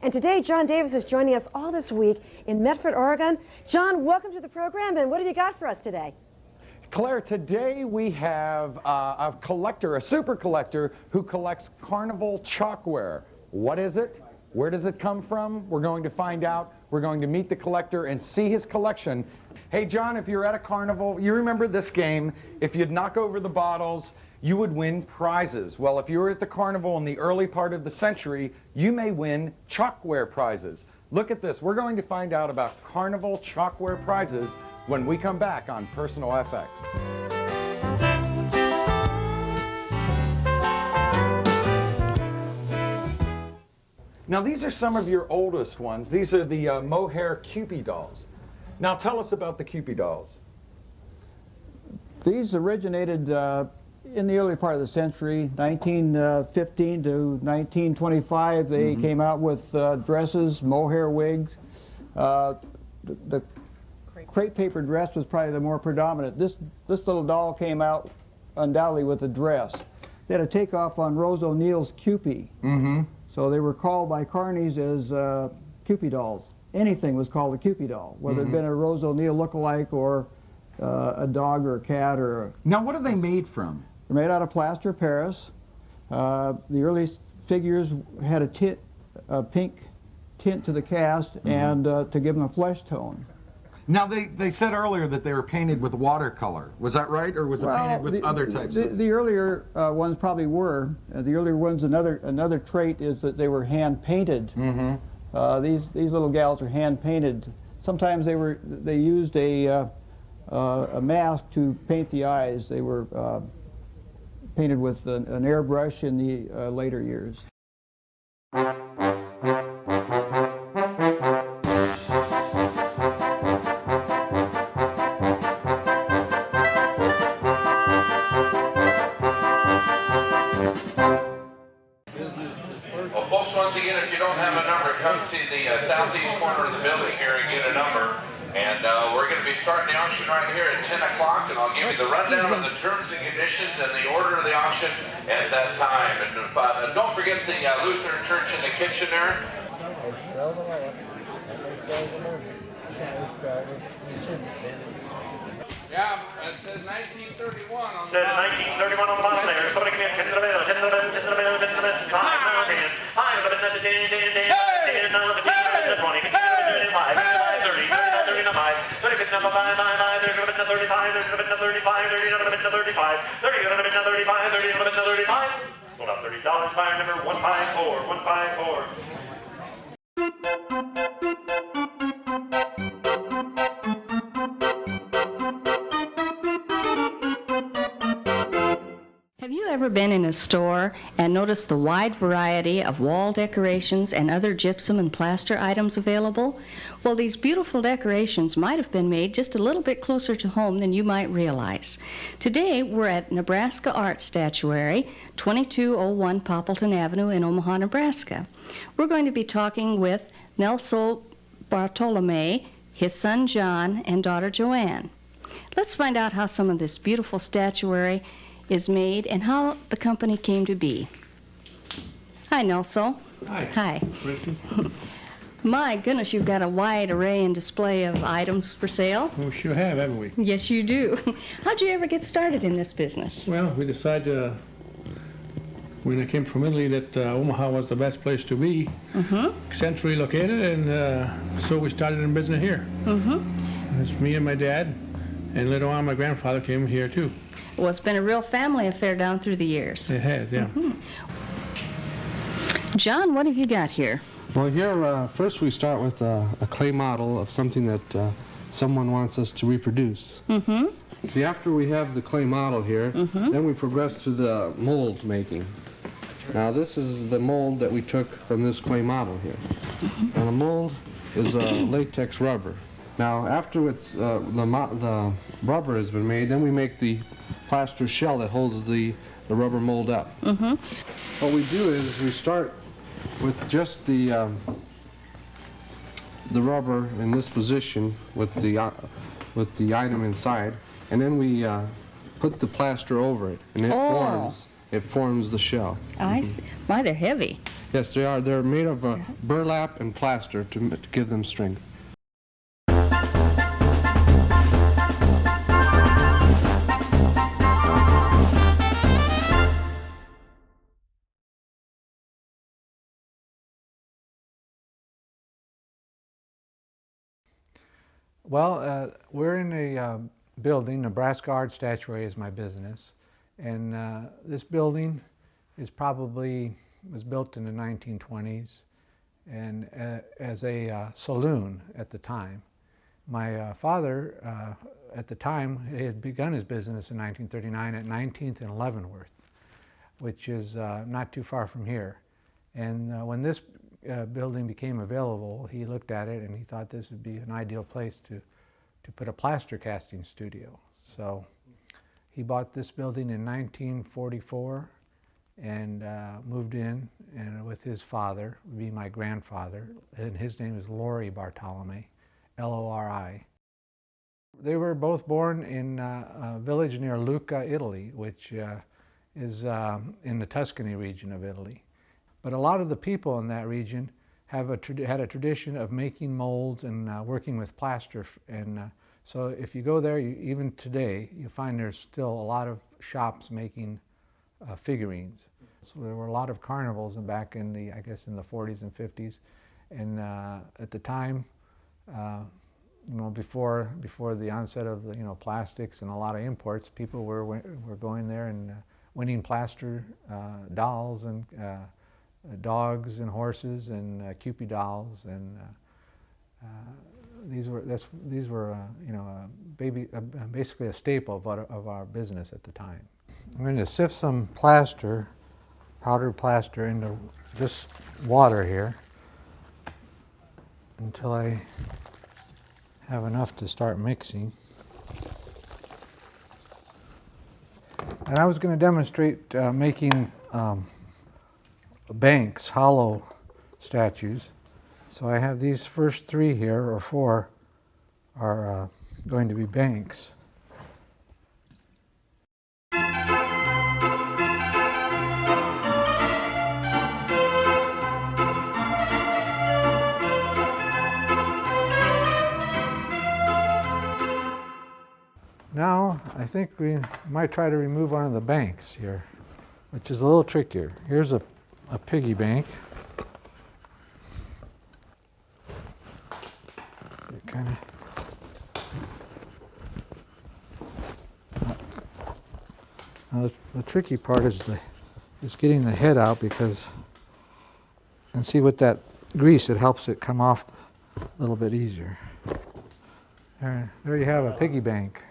And today, John Davis is joining us all this week in Medford, Oregon. John, welcome to the program, and what have you got for us today? Claire, today we have a collector, a super collector, who collects Carnival chalkware. What is it? Where does it come from? We're going to find out. We're going to meet the collector and see his collection. Hey, John, if you're at a carnival, you remember this game. If you'd knock over the bottles, you would win prizes. Well, if you were at the carnival in the early part of the century, you may win chalkware prizes. Look at this. We're going to find out about Carnival chalkware prizes when we come back on Personal FX. Now, these are some of your oldest ones. These are the mohair Cupid dolls. Now, tell us about the Cupid dolls. These originated in the early part of the century, 1915 to 1925. They came out with dresses, mohair wigs. The crepe paper dress was probably the more predominant. This little doll came out undoubtedly with a dress. They had a takeoff on Rose O'Neill's Cupid. So they were called by carnies as Cupid dolls. Anything was called a Cupid doll, whether it had been a Rose O'Neill lookalike or a dog or a cat or Now, what are they made from? They're made out of plaster of Paris. The early figures had a pink tint to the cast and to give them a flesh tone. Now, they said earlier that they were painted with watercolor. Was that right, or was it painted with other types? The earlier ones probably were. The earlier ones, another trait is that they were hand painted. These little gals are hand painted. Sometimes they used a mask to paint the eyes. They were painted with an airbrush in the later years. Well, folks, once again, if you don't have a number, come to the southeast corner of the building here and get a number. And we're going to be starting the auction right here at 10 o'clock, and I'll give you the rundown of the terms and conditions and the order of the auction at that time. And don't forget the Lutheran Church in the kitchen there. Yeah, it says 1931 on the bottom. It says 1931 on the bottom there. Somebody give me a 10 to the bell, 10 to the bell, 10 to the bell, 10 to the bell. Hi, 10. Hi, 11, 10, 10, 10, 10, 10, 20, 25, 30, 30, 35, 30, 50, 5, 5, 30, 35, 30, 35, 30, 35, 30, 35, 30, 35. Sold out $30, buyer number 154, 154. Have you ever been in a store and noticed the wide variety of wall decorations and other gypsum and plaster items available? Well, these beautiful decorations might have been made just a little bit closer to home than you might realize. Today, we're at Nebraska Art Statuary, 2201 Poppleton Avenue in Omaha, Nebraska. We're going to be talking with Nelson Bartolome, his son John, and daughter Joanne. Let's find out how some of this beautiful statuary is made and how the company came to be. Hi, Nelson. Hi. Hi. Chrissy. My goodness, you've got a wide array and display of items for sale. We sure have, haven't we? Yes, you do. How'd you ever get started in this business? Well, we decided to when I came from Italy that Omaha was the best place to be, centrally located, and so we started in business here. It's me and my dad, and later on my grandfather came here too. Well, it's been a real family affair down through the years. It has, yeah. John, what have you got here? Well, here, first we start with a clay model of something that someone wants us to reproduce. See, after we have the clay model here, then we progress to the mold making. Now, this is the mold that we took from this clay model here. And the mold is latex rubber. Now, after it's, the rubber has been made, then we make the plaster shell that holds the rubber mold up. What we do is we start with just the rubber in this position with the item inside, and then we put the plaster over it, and it forms the shell. I see. My, they're heavy. Yes, they are. They're made of burlap and plaster to give them strength. Well, we're in a building. Nebraska Art Statuary is my business, and this building was built in the 1920s, and as a saloon at the time. My father, at the time, had begun his business in 1939 at 19th and Leavenworth, which is not too far from here. And when this building became available, he looked at it and he thought this would be an ideal place to put a plaster casting studio. So he bought this building in 1944 and moved in, and with his father, would be my grandfather, and his name is Lori Bartolome, L-O-R-I. They were both born in a village near Lucca, Italy, which is in the Tuscany region of Italy. But a lot of the people in that region had a tradition of making molds and working with plaster. And so if you go there, even today, you find there's still a lot of shops making figurines. So there were a lot of carnivals back in the, I guess, in the 40s and 50s. And at the time, you know, before the onset of the, plastics and a lot of imports, people were going there and winning plaster dolls and dogs and horses and Cupid dolls, and these were basically a staple of our business at the time. I'm going to sift some plaster, powdered plaster, into just water here until I have enough to start mixing. And I was going to demonstrate making banks, hollow statues. So I have these first three here, or four, are going to be banks. Now, I think we might try to remove one of the banks here, which is a little trickier. Here's a piggy bank. So kind of. Now the tricky part is getting the head out, because, and see with that grease, it helps it come off a little bit easier. There you have a piggy bank.